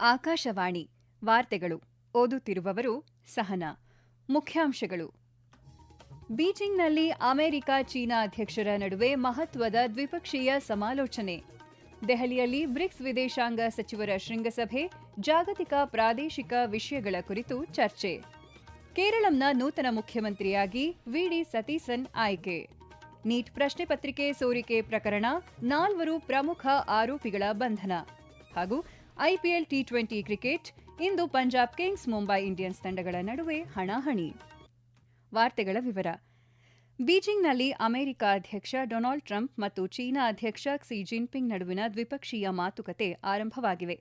ಆಕಾಶವಾಣಿ ವಾರ್ತೆಗಳು ಓದುತ್ತಿರುವವರು ಸಹನಾ. ಮುಖ್ಯಾಂಶಗಳು. ಬೀಜಿಂಗ್ನಲ್ಲಿ ಅಮೆರಿಕ ಚೀನಾ ಅಧ್ಯಕ್ಷರ ನಡುವೆ ಮಹತ್ವದ ದ್ವಿಪಕ್ಷೀಯ ಸಮಾಲೋಚನೆ. ದೆಹಲಿಯಲ್ಲಿ ಬ್ರಿಕ್ಸ್ ವಿದೇಶಾಂಗ ಸಚಿವರ ಶೃಂಗಸಭೆ, ಜಾಗತಿಕ ಪ್ರಾದೇಶಿಕ ವಿಷಯಗಳ ಕುರಿತು ಚರ್ಚೆ. ಕೇರಳಂನ ನೂತನ ಮುಖ್ಯಮಂತ್ರಿಯಾಗಿ ವಿಡಿ ಸತೀಸನ್ ಆಯ್ಕೆ. ನೀಟ್ ಪ್ರಶ್ನೆ ಪತ್ರಿಕೆ ಸೋರಿಕೆ ಪ್ರಕರಣ, 4 ಪ್ರಮುಖ ಆರೋಪಿಗಳ ಬಂಧನ. ಹಾಗೂ ಐಪಿಎಲ್ ಟಿ20 ಕ್ರಿಕೆಟ್, ಇಂದು ಪಂಜಾಬ್ ಕಿಂಗ್ಸ್ ಮುಂಬೈ ಇಂಡಿಯನ್ಸ್ ತಂಡಗಳ ನಡುವೆ ಹಣಾಹಣಿ. ವಾರ್ತೆಗಳ ವಿವರ. ಬೀಜಿಂಗ್ನಲ್ಲಿ ಅಮೆರಿಕ ಅಧ್ಯಕ್ಷ ಡೊನಾಲ್ಡ್ ಟ್ರಂಪ್ ಮತ್ತು ಚೀನಾ ಅಧ್ಯಕ್ಷ ಕ್ಸಿ ಜಿನ್ಪಿಂಗ್ ನಡುವಿನ ದ್ವಿಪಕ್ಷೀಯ ಮಾತುಕತೆ ಆರಂಭವಾಗಿವೆ.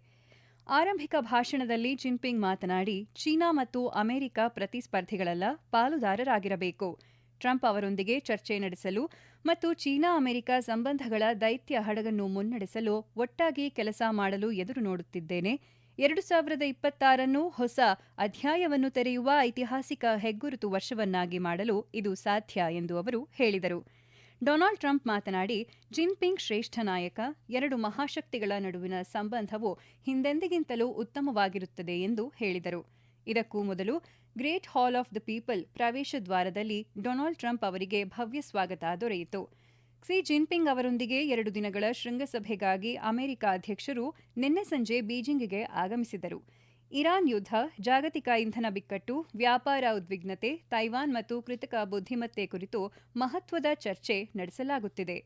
ಆರಂಭಿಕ ಭಾಷಣದಲ್ಲಿ ಜಿನ್ಪಿಂಗ್ ಮಾತನಾಡಿ, ಚೀನಾ ಮತ್ತು ಅಮೆರಿಕ ಪ್ರತಿಸ್ಪರ್ಧಿಗಳಲ್ಲ, ಪಾಲುದಾರರಾಗಿರಬೇಕು. ಟ್ರಂಪ್ ಅವರೊಂದಿಗೆ ಚರ್ಚೆ ನಡೆಸಲು ಮತ್ತು ಚೀನಾ ಅಮೆರಿಕ ಸಂಬಂಧಗಳ ದೈತ್ಯ ಹಡಗನ್ನು ಮುನ್ನಡೆಸಲು ಒಟ್ಟಾಗಿ ಕೆಲಸ ಮಾಡಲು ಎದುರು ನೋಡುತ್ತಿದ್ದೇನೆ. 2026 ಹೊಸ ಅಧ್ಯಾಯವನ್ನು ತೆರೆಯುವ ಐತಿಹಾಸಿಕ ಹೆಗ್ಗುರುತು ವರ್ಷವನ್ನಾಗಿ ಮಾಡಲು ಇದು ಸಾಧ್ಯ ಎಂದು ಅವರು ಹೇಳಿದರು. ಡೊನಾಲ್ಡ್ ಟ್ರಂಪ್ ಮಾತನಾಡಿ, ಜಿನ್ಪಿಂಗ್ ಶ್ರೇಷ್ಠ ನಾಯಕ, 2 ಮಹಾಶಕ್ತಿಗಳ ನಡುವಿನ ಸಂಬಂಧವು ಹಿಂದೆಂದಿಗಿಂತಲೂ ಉತ್ತಮವಾಗಿರುತ್ತದೆ ಎಂದು ಹೇಳಿದರು. ಇದಕ್ಕೂ ಮೊದಲು great hall of the people ಪ್ರವೇಶ ದ್ವಾರದಲ್ಲಿ ಡೊನಾಲ್ಡ್ ಟ್ರಂಪ್ ಅವರಿಗೆ ಭವ್ಯ ಸ್ವಾಗತ ದೊರೆಯಿತು. ಕ್ಸಿ ಜಿನ್ಪಿಂಗ್ ಅವರೊಂದಿಗೆ 2 ದಿನಗಳ ಶೃಂಗಸಭೆಗಾಗಿ ಅಮೆರಿಕ ಅಧ್ಯಕ್ಷರು ನಿನ್ನೆ ಸಂಜೆ ಬೀಜಿಂಗ್ಗೆ ಆಗಮಿಸಿದರು. ಇರಾನ್ ಯುದ್ಧ, ಜಾಗತಿಕ ಇಂಧನ ಬಿಕ್ಕಟ್ಟು, ವ್ಯಾಪಾರ ಉದ್ವಿಗ್ನತೆ, ತೈವಾನ್ ಮತ್ತು ಕೃತಕ ಬುದ್ಧಿಮತ್ತೆ ಕುರಿತು ಮಹತ್ವದ ಚರ್ಚೆ ನಡೆಸಲಾಗುತ್ತಿದೆ.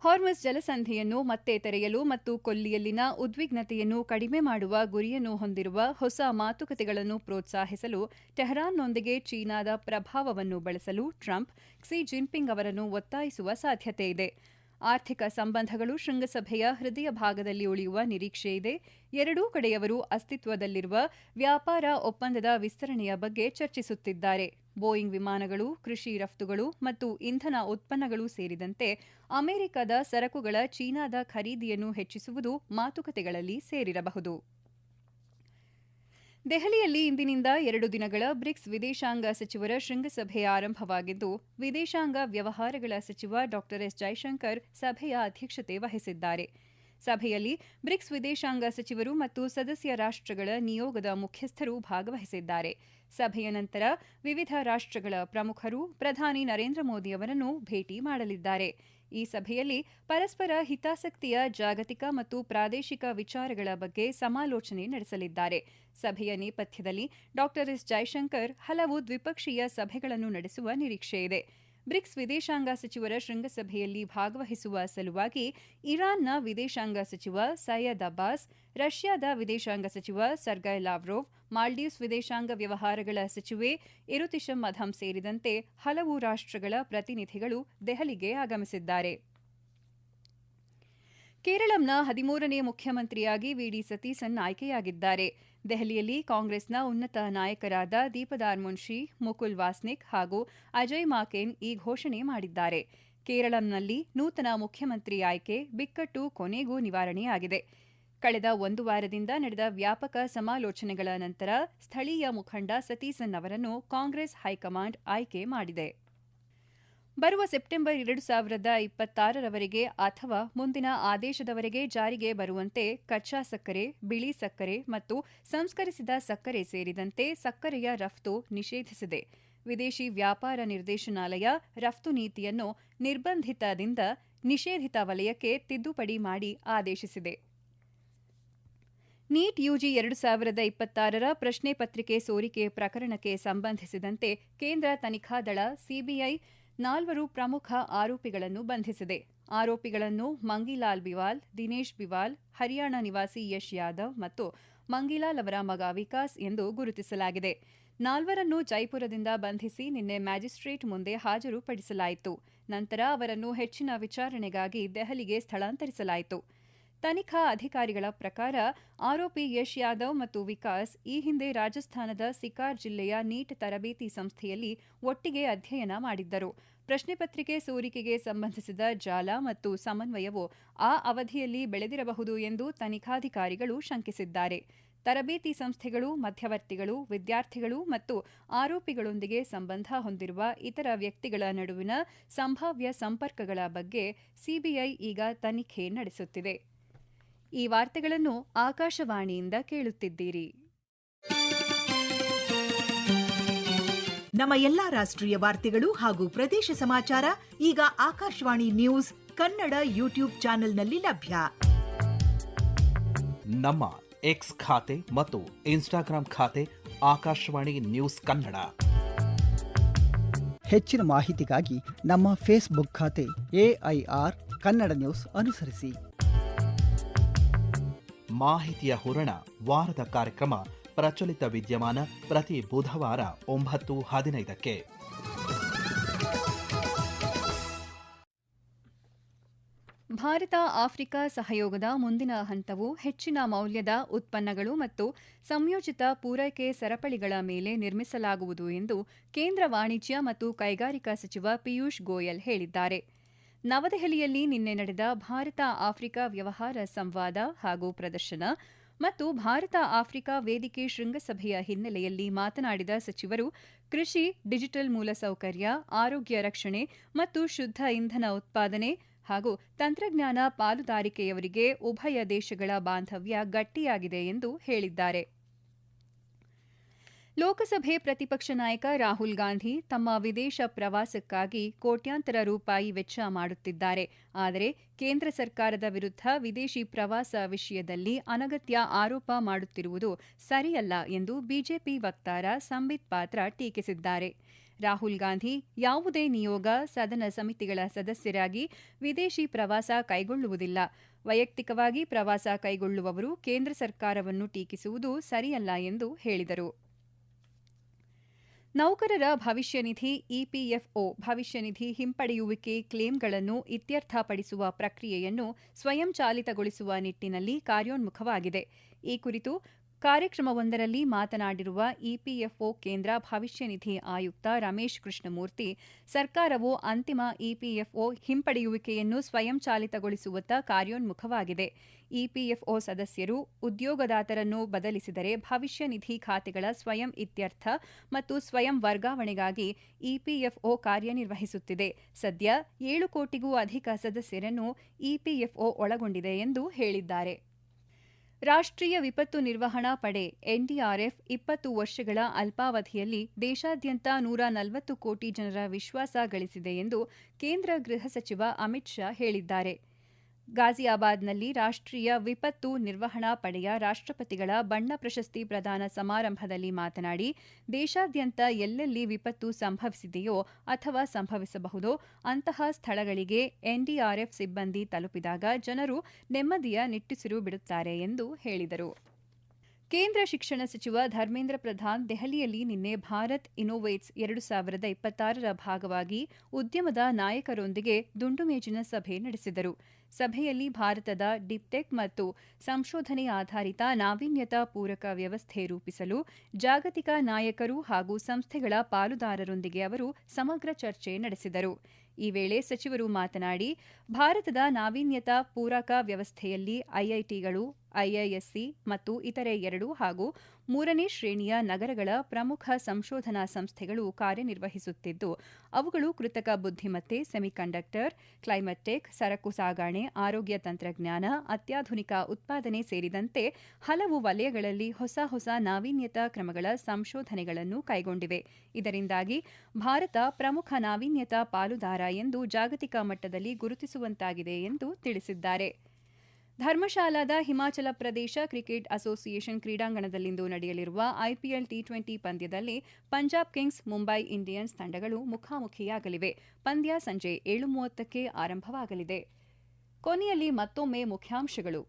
ಹಾರ್ಮುಜ್ ಜಲಸಂಧಿಯನ್ನು ಮತ್ತೆ ತೆರೆಯಲು ಮತ್ತು ಕೊಲ್ಲಿಯಲ್ಲಿನ ಉದ್ವಿಗ್ನತೆಯನ್ನು ಕಡಿಮೆ ಮಾಡುವ ಗುರಿಯನ್ನು ಹೊಂದಿರುವ ಹೊಸ ಮಾತುಕತೆಗಳನ್ನು ಪ್ರೋತ್ಸಾಹಿಸಲು ಟೆಹರಾನ್ನೊಂದಿಗೆ ಚೀನಾದ ಪ್ರಭಾವವನ್ನು ಬಳಸಲು ಟ್ರಂಪ್ ಕ್ಸಿ ಜಿನ್ಪಿಂಗ್ ಅವರನ್ನು ಒತ್ತಾಯಿಸುವ ಸಾಧ್ಯತೆಯಿದೆ. ಆರ್ಥಿಕ ಸಂಬಂಧಗಳು ಶೃಂಗಸಭೆಯ ಹೃದಯ ಭಾಗದಲ್ಲಿ ಉಳಿಯುವ ನಿರೀಕ್ಷೆಯಿದೆ. ಎರಡೂ ಕಡೆಯವರು ಅಸ್ತಿತ್ವದಲ್ಲಿರುವ ವ್ಯಾಪಾರ ಒಪ್ಪಂದದ ವಿಸ್ತರಣೆಯ ಬಗ್ಗೆ ಚರ್ಚಿಸುತ್ತಿದ್ದಾರೆ. ಬೋಯಿಂಗ್ ವಿಮಾನಗಳು, ಕೃಷಿ ರಫ್ತುಗಳು ಮತ್ತು ಇಂಧನ ಉತ್ಪನ್ನಗಳು ಸೇರಿದಂತೆ ಅಮೆರಿಕದ ಸರಕುಗಳ ಚೀನಾದ ಖರೀದಿಯನ್ನು ಹೆಚ್ಚಿಸುವುದು ಮಾತುಕತೆಗಳಲ್ಲಿ ಸೇರಿರಬಹುದು. ದೆಹಲಿಯಲ್ಲಿ ಇಂದಿನಿಂದ 2 ದಿನಗಳ ಬ್ರಿಕ್ಸ್ ವಿದೇಶಾಂಗ ಸಚಿವರ ಶೃಂಗಸಭೆ ಆರಂಭವಾಗಿದ್ದು, ವಿದೇಶಾಂಗ ವ್ಯವಹಾರಗಳ ಸಚಿವ ಡಾ ಎಸ್ ಜೈಶಂಕರ್ ಸಭೆಯ ಅಧ್ಯಕ್ಷತೆ ವಹಿಸಿದ್ದಾರೆ. ಸಭೆಯಲ್ಲಿ ಬ್ರಿಕ್ಸ್ ವಿದೇಶಾಂಗ ಸಚಿವರು ಮತ್ತು ಸದಸ್ಯ ರಾಷ್ಟ್ರಗಳ ನಿಯೋಗದ ಮುಖ್ಯಸ್ಥರು ಭಾಗವಹಿಸಿದ್ದಾರೆ. ಸಭೆಯ ನಂತರ ವಿವಿಧ ರಾಷ್ಟ್ರಗಳ ಪ್ರಮುಖರು ಪ್ರಧಾನಿ ನರೇಂದ್ರ ಮೋದಿ ಅವರನ್ನು ಭೇಟಿ ಮಾಡಲಿದ್ದಾರೆ. ಈ ಸಭೆಯಲ್ಲಿ ಪರಸ್ಪರ ಹಿತಾಸಕ್ತಿಯ ಜಾಗತಿಕ ಮತ್ತು ಪ್ರಾದೇಶಿಕ ವಿಚಾರಗಳ ಬಗ್ಗೆ ಸಮಾಲೋಚನೆ ನಡೆಸಲಿದ್ದಾರೆ. ಸಭೆಯ ನೇಪಥ್ಯದಲ್ಲಿ ಡಾ ಎಸ್ ಜೈಶಂಕರ್ ಹಲವು ದ್ವಿಪಕ್ಷೀಯ ಸಭೆಗಳನ್ನು ನಡೆಸುವ ನಿರೀಕ್ಷೆಯಿದೆ. ಬ್ರಿಕ್ಸ್ ವಿದೇಶಾಂಗ ಸಚಿವರ ಶೃಂಗಸಭೆಯಲ್ಲಿ ಭಾಗವಹಿಸುವ ಸಲುವಾಗಿ ಇರಾನ್ನ ವಿದೇಶಾಂಗ ಸಚಿವ ಸೈಯದ್ ಅಬ್ಬಾಸ್, ರಷ್ಯಾದ ವಿದೇಶಾಂಗ ಸಚಿವ ಸರ್ಗೈ ಲಾವ್ರೋವ್, ಮಾಲ್ಡೀವ್ಸ್ ವಿದೇಶಾಂಗ ವ್ಯವಹಾರಗಳ ಸಚಿವೆ ಇರುತಿಶಮ್ ಮಧಮ್ ಸೇರಿದಂತೆ ಹಲವು ರಾಷ್ಟ್ರಗಳ ಪ್ರತಿನಿಧಿಗಳು ದೆಹಲಿಗೆ ಆಗಮಿಸಿದ್ದಾರೆ. ಕೇರಳಂನ 13ನೇ ಮುಖ್ಯಮಂತ್ರಿಯಾಗಿ ವಿಡಿ ಸತೀಸನ್ ಆಯ್ಕೆಯಾಗಿದ್ದಾರೆ. ದೆಹಲಿಯಲ್ಲಿ ಕಾಂಗ್ರೆಸ್ನ ಉನ್ನತ ನಾಯಕರಾದ ದೀಪದಾರ್ ಮುನ್ಷಿ, ಮುಕುಲ್ ವಾಸ್ನಿಕ್ ಹಾಗೂ ಅಜಯ್ ಮಾಕೆನ್ ಈ ಘೋಷಣೆ ಮಾಡಿದ್ದಾರೆ. ಕೇರಳಂನಲ್ಲಿ ನೂತನ ಮುಖ್ಯಮಂತ್ರಿ ಆಯ್ಕೆ ಬಿಕ್ಕಟ್ಟು ಕೊನೆಗೂ ನಿವಾರಣೆಯಾಗಿದೆ. ಕಳೆದ 1 ವಾರದಿಂದ ನಡೆದ ವ್ಯಾಪಕ ಸಮಾಲೋಚನೆಗಳ ನಂತರ ಸ್ಥಳೀಯ ಮುಖಂಡ ಸತೀಸನ್ ಅವರನ್ನು ಕಾಂಗ್ರೆಸ್ ಹೈಕಮಾಂಡ್ ಆಯ್ಕೆ ಮಾಡಿದೆ. ಬರುವ ಸೆಪ್ಟೆಂಬರ್ 2026ರವರೆಗೆ ಅಥವಾ ಮುಂದಿನ ಆದೇಶದವರೆಗೆ ಜಾರಿಗೆ ಬರುವಂತೆ ಕಚ್ಚಾ ಸಕ್ಕರೆ, ಬಿಳಿ ಸಕ್ಕರೆ ಮತ್ತು ಸಂಸ್ಕರಿಸಿದ ಸಕ್ಕರೆ ಸೇರಿದಂತೆ ಸಕ್ಕರೆಯ ರಫ್ತು ನಿಷೇಧಿಸಿದೆ. ವಿದೇಶಿ ವ್ಯಾಪಾರ ನಿರ್ದೇಶನಾಲಯ ರಫ್ತು ನೀತಿಯನ್ನು ನಿರ್ಬಂಧಿತದಿಂದ ನಿಷೇಧಿತ ವಲಯಕ್ಕೆ ತಿದ್ದುಪಡಿ ಮಾಡಿ ಆದೇಶಿಸಿದೆ. ನೀಟ್ ಯುಜಿ 2026ರ ಪ್ರಶ್ನೆ ಪತ್ರಿಕೆ ಸೋರಿಕೆ ಪ್ರಕರಣಕ್ಕೆ ಸಂಬಂಧಿಸಿದಂತೆ ಕೇಂದ್ರ ತನಿಖಾ ದಳ ಸಿಬಿಐ 4 ಪ್ರಮುಖ ಆರೋಪಿಗಳನ್ನು ಬಂಧಿಸಿದೆ. ಆರೋಪಿಗಳನ್ನು ಮಂಗಿಲಾಲ್ ಬಿವಾಲ್, ದಿನೇಶ್ ಬಿವಾಲ್, ಹರಿಯಾಣ ನಿವಾಸಿ ಯಶ್ ಯಾದವ್ ಮತ್ತು ಮಂಗಿಲಾಲ್ ಅವರ ಮಗ ವಿಕಾಸ್ ಎಂದು ಗುರುತಿಸಲಾಗಿದೆ. 4ರನ್ನು ಜೈಪುರದಿಂದ ಬಂಧಿಸಿ ನಿನ್ನೆ ಮ್ಯಾಜಿಸ್ಟ್ರೇಟ್ ಮುಂದೆ ಹಾಜರುಪಡಿಸಲಾಯಿತು. ನಂತರ ಅವರನ್ನು ಹೆಚ್ಚಿನ ವಿಚಾರಣೆಗಾಗಿ ದೆಹಲಿಗೆ ಸ್ಥಳಾಂತರಿಸಲಾಯಿತು. ತನಿಖಾ ಅಧಿಕಾರಿಗಳ ಪ್ರಕಾರ ಆರೋಪಿ ಯಶ್ ಯಾದವ್ ಮತ್ತು ವಿಕಾಸ್ ಈ ಹಿಂದೆ ರಾಜಸ್ಥಾನದ ಸಿಕಾರ್ ಜಿಲ್ಲೆಯ ನೀಟ್ ತರಬೇತಿ ಸಂಸ್ಥೆಯಲ್ಲಿ ಒಟ್ಟಿಗೆ ಅಧ್ಯಯನ ಮಾಡಿದ್ದರು. ಪ್ರಶ್ನೆ ಪತ್ರಿಕೆ ಸೋರಿಕೆಗೆ ಸಂಬಂಧಿಸಿದ ಜಾಲ ಮತ್ತು ಸಮನ್ವಯವು ಆ ಅವಧಿಯಲ್ಲಿ ಬೆಳೆದಿರಬಹುದು ಎಂದು ತನಿಖಾಧಿಕಾರಿಗಳು ಶಂಕಿಸಿದ್ದಾರೆ. ತರಬೇತಿ ಸಂಸ್ಥೆಗಳು, ಮಧ್ಯವರ್ತಿಗಳು, ವಿದ್ಯಾರ್ಥಿಗಳು ಮತ್ತು ಆರೋಪಿಗಳೊಂದಿಗೆ ಸಂಬಂಧ ಹೊಂದಿರುವ ಇತರ ವ್ಯಕ್ತಿಗಳ ನಡುವಿನ ಸಂಭಾವ್ಯ ಸಂಪರ್ಕಗಳ ಬಗ್ಗೆ ಸಿಬಿಐ ಈಗ ತನಿಖೆ ನಡೆಸುತ್ತಿದೆ. ಈ ವಾರ್ತೆಗಳನ್ನು ಆಕಾಶವಾಣಿಯಿಂದ ಕೇಳುತ್ತಿದ್ದೀರಿ. ನಮ್ಮ ಎಲ್ಲಾ ರಾಷ್ಟ್ರೀಯ ವಾರ್ತೆಗಳು ಹಾಗೂ ಪ್ರದೇಶ ಸಮಾಚಾರ ಈಗ ಆಕಾಶವಾಣಿ ನ್ಯೂಸ್ ಕನ್ನಡ ಯೂಟ್ಯೂಬ್ ಚಾನೆಲ್ನಲ್ಲಿ ಲಭ್ಯ. ನಮ್ಮ ಎಕ್ಸ್ ಖಾತೆ ಮತ್ತು ಇನ್ಸ್ಟಾಗ್ರಾಂ ಖಾತೆ ಆಕಾಶವಾಣಿ ನ್ಯೂಸ್ ಕನ್ನಡ. ಹೆಚ್ಚಿನ ಮಾಹಿತಿಗಾಗಿ ನಮ್ಮ ಫೇಸ್ಬುಕ್ ಖಾತೆ AIR ಕನ್ನಡ ನ್ಯೂಸ್ ಅನುಸರಿಸಿ. ಮಾಹಿತಿಯ ಹೂರಣ ವಾರದ ಕಾರ್ಯಕ್ರಮ ಪ್ರಚಲಿತ ವಿದ್ಯಮಾನ ಪ್ರತಿ ಬುಧವಾರ 9:15ಕ್ಕೆ. ಭಾರತ ಆಫ್ರಿಕಾ ಸಹಯೋಗದ ಮುಂದಿನ ಹಂತವು ಹೆಚ್ಚಿನ ಮೌಲ್ಯದ ಉತ್ಪನ್ನಗಳು ಮತ್ತು ಸಂಯೋಜಿತ ಪೂರೈಕೆ ಸರಪಳಿಗಳ ಮೇಲೆ ನಿರ್ಮಿಸಲಾಗುವುದು ಎಂದು ಕೇಂದ್ರ ವಾಣಿಜ್ಯ ಮತ್ತು ಕೈಗಾರಿಕಾ ಸಚಿವ ಪಿಯೂಷ್ ಗೋಯಲ್ ಹೇಳಿದ್ದಾರೆ. ನವದೆಹಲಿಯಲ್ಲಿ ನಿನ್ನೆ ನಡೆದ ಭಾರತ ಆಫ್ರಿಕಾ ವ್ಯವಹಾರ ಸಂವಾದ ಹಾಗೂ ಪ್ರದರ್ಶನ ಮತ್ತು ಭಾರತ ಆಫ್ರಿಕಾ ವೇದಿಕೆ ಶೃಂಗಸಭೆಯ ಹಿನ್ನೆಲೆಯಲ್ಲಿ ಮಾತನಾಡಿದ ಸಚಿವರು, ಕೃಷಿ, ಡಿಜಿಟಲ್ ಮೂಲಸೌಕರ್ಯ, ಆರೋಗ್ಯ ರಕ್ಷಣೆ ಮತ್ತು ಶುದ್ಧ ಇಂಧನ ಉತ್ಪಾದನೆ ಹಾಗೂ ತಂತ್ರಜ್ಞಾನ ಪಾಲುದಾರಿಕೆಯವರಿಗೆ ಉಭಯ ದೇಶಗಳ ಬಾಂಧವ್ಯ ಗಟ್ಟಿಯಾಗಿದೆ ಎಂದು ಹೇಳಿದ್ದಾರೆ. ಲೋಕಸಭೆ ಪ್ರತಿಪಕ್ಷ ನಾಯಕ ರಾಹುಲ್ ಗಾಂಧಿ ತಮ್ಮ ವಿದೇಶ ಪ್ರವಾಸಕ್ಕಾಗಿ ಕೋಟ್ಯಾಂತರ ರೂಪಾಯಿ ವೆಚ್ಚ ಮಾಡುತ್ತಿದ್ದಾರೆ. ಆದರೆ ಕೇಂದ್ರ ಸರ್ಕಾರದ ವಿರುದ್ಧ ವಿದೇಶಿ ಪ್ರವಾಸ ವಿಷಯದಲ್ಲಿ ಅನಗತ್ಯ ಆರೋಪ ಮಾಡುತ್ತಿರುವುದು ಸರಿಯಲ್ಲ ಎಂದು ಬಿಜೆಪಿ ವಕ್ತಾರ ಸಂಬಿತ್ ಪಾತ್ರ ಟೀಕಿಸಿದ್ದಾರೆ. ರಾಹುಲ್ ಗಾಂಧಿ ಯಾವುದೇ ನಿಯೋಗ, ಸದನ ಸಮಿತಿಗಳ ಸದಸ್ಯರಾಗಿ ವಿದೇಶಿ ಪ್ರವಾಸ ಕೈಗೊಳ್ಳುವುದಿಲ್ಲ. ವೈಯಕ್ತಿಕವಾಗಿ ಪ್ರವಾಸ ಕೈಗೊಳ್ಳುವವರು ಕೇಂದ್ರ ಸರ್ಕಾರವನ್ನು ಟೀಕಿಸುವುದು ಸರಿಯಲ್ಲ ಎಂದು ಹೇಳಿದರು. ನೌಕರರ ಭವಿಷ್ಯ ನಿಧಿ ಇಪಿಎಫ್ಒ ಭವಿಷ್ಯನಿಧಿ ಹಿಂಪಡೆಯುವಿಕೆ ಕ್ಲೇಮ್ಗಳನ್ನು ಇತ್ಯರ್ಥಪಡಿಸುವ ಪ್ರಕ್ರಿಯೆಯನ್ನು ಸ್ವಯಂಚಾಲಿತಗೊಳಿಸುವ ನಿಟ್ಟಿನಲ್ಲಿ ಕಾರ್ಯೋನ್ಮುಖವಾಗಿದೆ. ಈ ಕುರಿತು ಕಾರ್ಯಕ್ರಮವೊಂದರಲ್ಲಿ ಮಾತನಾಡಿರುವ ಇಪಿಎಫ್ಒ ಕೇಂದ್ರ ಭವಿಷ್ಯ ನಿಧಿ ಆಯುಕ್ತ ರಮೇಶ್ ಕೃಷ್ಣಮೂರ್ತಿ, ಸರ್ಕಾರವು ಅಂತಿಮ ಇಪಿಎಫ್ಒ ಹಿಂಪಡೆಯುವಿಕೆಯನ್ನು ಸ್ವಯಂಚಾಲಿತಗೊಳಿಸುವತ್ತ ಕಾರ್ಯೋನ್ಮುಖವಾಗಿದೆ. ಇಪಿಎಫ್ಒ ಸದಸ್ಯರು ಉದ್ಯೋಗದಾತರನ್ನು ಬದಲಿಸಿದರೆ ಭವಿಷ್ಯ ನಿಧಿ ಖಾತೆಗಳ ಸ್ವಯಂ ಇತ್ಯರ್ಥ ಮತ್ತು ಸ್ವಯಂ ವರ್ಗಾವಣೆಗಾಗಿ ಇಪಿಎಫ್ಒ ಕಾರ್ಯನಿರ್ವಹಿಸುತ್ತಿದೆ. ಸದ್ಯ 7 ಕೋಟಿಗೂ ಅಧಿಕ ಸದಸ್ಯರನ್ನು ಇಪಿಎಫ್ಒ ಒಳಗೊಂಡಿದೆ ಎಂದು ಹೇಳಿದ್ದಾರೆ. ರಾಷ್ಟ್ರೀಯ ವಿಪತ್ತು ನಿರ್ವಹಣಾ ಪಡೆ ಎನ್ಡಿಆರ್ಎಫ್ 20 ವರ್ಷಗಳ ಅಲ್ಪಾವಧಿಯಲ್ಲಿ ದೇಶಾದ್ಯಂತ 140 ಕೋಟಿ ಜನರ ವಿಶ್ವಾಸ ಗಳಿಸಿದೆ ಎಂದು ಕೇಂದ್ರ ಗೃಹ ಸಚಿವ ಅಮಿತ್ ಶಾ ಹೇಳಿದ್ದಾರೆ. ಗಾಜಿಯಾಬಾದ್ನಲ್ಲಿ ರಾಷ್ಟ್ರೀಯ ವಿಪತ್ತು ನಿರ್ವಹಣಾ ಪಡೆಯ ರಾಷ್ಟ್ರಪತಿಗಳ ಬಣ್ಣ ಪ್ರಶಸ್ತಿ ಪ್ರದಾನ ಸಮಾರಂಭದಲ್ಲಿ ಮಾತನಾಡಿ, ದೇಶಾದ್ಯಂತ ಎಲ್ಲೆಲ್ಲಿ ವಿಪತ್ತು ಸಂಭವಿಸಿದೆಯೋ ಅಥವಾ ಸಂಭವಿಸಬಹುದೋ ಅಂತಹ ಸ್ಥಳಗಳಿಗೆ ಎನ್ಡಿಆರ್ಎಫ್ ಸಿಬ್ಬಂದಿ ತಲುಪಿದಾಗ ಜನರು ನೆಮ್ಮದಿಯ ನಿಟ್ಟುಸಿರು ಬಿಡುತ್ತಾರೆ ಎಂದು ಹೇಳಿದರು. ಕೇಂದ್ರ ಶಿಕ್ಷಣ ಸಚಿವ ಧರ್ಮೇಂದ್ರ ಪ್ರಧಾನ್ ದೆಹಲಿಯಲ್ಲಿ ನಿನ್ನೆ ಭಾರತ್ ಇನ್ನೋವೇಟ್ಸ್ 2026ರ ಭಾಗವಾಗಿ ಉದ್ಯಮದ ನಾಯಕರೊಂದಿಗೆ ದುಂಡುಮೇಜಿನ ಸಭೆ ನಡೆಸಿದರು. ಸಭೆಯಲ್ಲಿ ಭಾರತದ ಡಿಪ್ಟೆಕ್ ಮತ್ತು ಸಂಶೋಧನೆ ಆಧಾರಿತ ನಾವೀನ್ಯತಾ ಪೂರಕ ವ್ಯವಸ್ಥೆ ರೂಪಿಸಲು ಜಾಗತಿಕ ನಾಯಕರು ಹಾಗೂ ಸಂಸ್ಥೆಗಳ ಪಾಲುದಾರರೊಂದಿಗೆ ಅವರು ಸಮಗ್ರ ಚರ್ಚೆ ನಡೆಸಿದರು. ಈ ವೇಳೆ ಸಚಿವರು ಮಾತನಾಡಿ, ಭಾರತದ ನಾವೀನ್ಯತಾ ಪೂರಕ ವ್ಯವಸ್ಥೆಯಲ್ಲಿ ಐಐಟಿಗಳು, ಐಐಎಸ್ಸಿ ಮತ್ತು ಇತರೆ 2 ಹಾಗೂ 3ನೇ ಶ್ರೇಣಿಯ ನಗರಗಳ ಪ್ರಮುಖ ಸಂಶೋಧನಾ ಸಂಸ್ಥೆಗಳು ಕಾರ್ಯನಿರ್ವಹಿಸುತ್ತಿದ್ದು, ಅವುಗಳು ಕೃತಕ ಬುದ್ಧಿಮತ್ತೆ, ಸೆಮಿಕಂಡಕ್ಟರ್, ಕ್ಲೈಮೇಟ್ ಟೆಕ್, ಸರಕು ಸಾಗಣೆ, ಆರೋಗ್ಯ ತಂತ್ರಜ್ಞಾನ, ಅತ್ಯಾಧುನಿಕ ಉತ್ಪಾದನೆ ಸೇರಿದಂತೆ ಹಲವು ವಲಯಗಳಲ್ಲಿ ಹೊಸ ನಾವೀನ್ಯತಾ ಕ್ರಮಗಳ ಸಂಶೋಧನೆಗಳನ್ನು ಕೈಗೊಂಡಿವೆ. ಇದರಿಂದಾಗಿ ಭಾರತ ಪ್ರಮುಖ ನಾವೀನ್ಯತಾ ಪಾಲುದಾರ ಎಂದು ಜಾಗತಿಕ ಮಟ್ಟದಲ್ಲಿ ಗುರುತಿಸುವಂತಾಗಿದೆ ಎಂದು ತಿಳಿಸಿದ್ದಾರೆ. ಧರ್ಮಶಾಲಾದ ಹಿಮಾಚಲ ಪ್ರದೇಶ ಕ್ರಿಕೆಟ್ ಅಸೋಸಿಯೇಷನ್ ಕ್ರೀಡಾಂಗಣದಲ್ಲಿಂದು ನಡೆಯಲಿರುವ ಐಪಿಎಲ್ ಟಿ20 ಪಂದ್ಯದಲ್ಲಿ ಪಂಜಾಬ್ ಕಿಂಗ್ಸ್, ಮುಂಬೈ ಇಂಡಿಯನ್ಸ್ ತಂಡಗಳು ಮುಖಾಮುಖಿಯಾಗಲಿವೆ. ಪಂದ್ಯ ಸಂಜೆ 7:30ಕ್ಕೆ ಆರಂಭವಾಗಲಿದೆ. ಕೊನೆಯಲ್ಲಿ ಮತ್ತೊಮ್ಮೆ ಮುಖ್ಯಾಂಶಗಳು.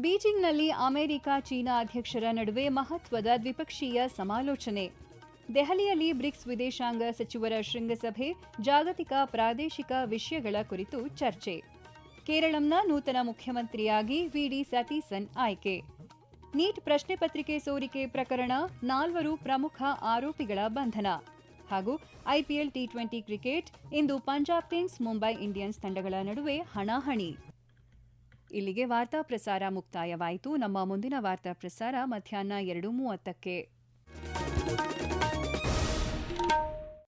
ಬೀಜಿಂಗ್ನಲ್ಲಿ ಅಮೆರಿಕ, ಚೀನಾ ಅಧ್ಯಕ್ಷರ ನಡುವೆ ಮಹತ್ವದ ದ್ವಿಪಕ್ಷೀಯ ಸಮಾಲೋಚನೆ. ದೆಹಲಿಯಲ್ಲಿ ಬ್ರಿಕ್ಸ್ ವಿದೇಶಾಂಗ ಸಚಿವರ ಶೃಂಗಸಭೆ, ಜಾಗತಿಕ ಪ್ರಾದೇಶಿಕ ವಿಷಯಗಳ ಕುರಿತು ಚರ್ಚೆ. ಕೇರಳಂನ ನೂತನ ಮುಖ್ಯಮಂತ್ರಿಯಾಗಿ ವಿಡಿ ಸತೀಸನ್ ಆಯ್ಕೆ. ನೀಟ್ ಪ್ರಶ್ನೆ ಪತ್ರಿಕೆ ಸೋರಿಕೆ ಪ್ರಕರಣ, 4 ಪ್ರಮುಖ ಆರೋಪಿಗಳ ಬಂಧನ. ಹಾಗೂ ಐಪಿಎಲ್ ಟಿ20 ಕ್ರಿಕೆಟ್, ಇಂದು ಪಂಜಾಬ್ ಕಿಂಗ್ಸ್, ಮುಂಬೈ ಇಂಡಿಯನ್ಸ್ ತಂಡಗಳ ನಡುವೆ ಹಣಾಹಣಿ. ಇಲ್ಲಿಗೆ ವಾರ್ತಾ ಪ್ರಸಾರ ಮುಕ್ತಾಯವಾಯಿತು. ನಮ್ಮ ಮುಂದಿನ ವಾರ್ತಾ ಪ್ರಸಾರ ಮಧ್ಯಾಹ್ನ 2:30ಕ್ಕೆ.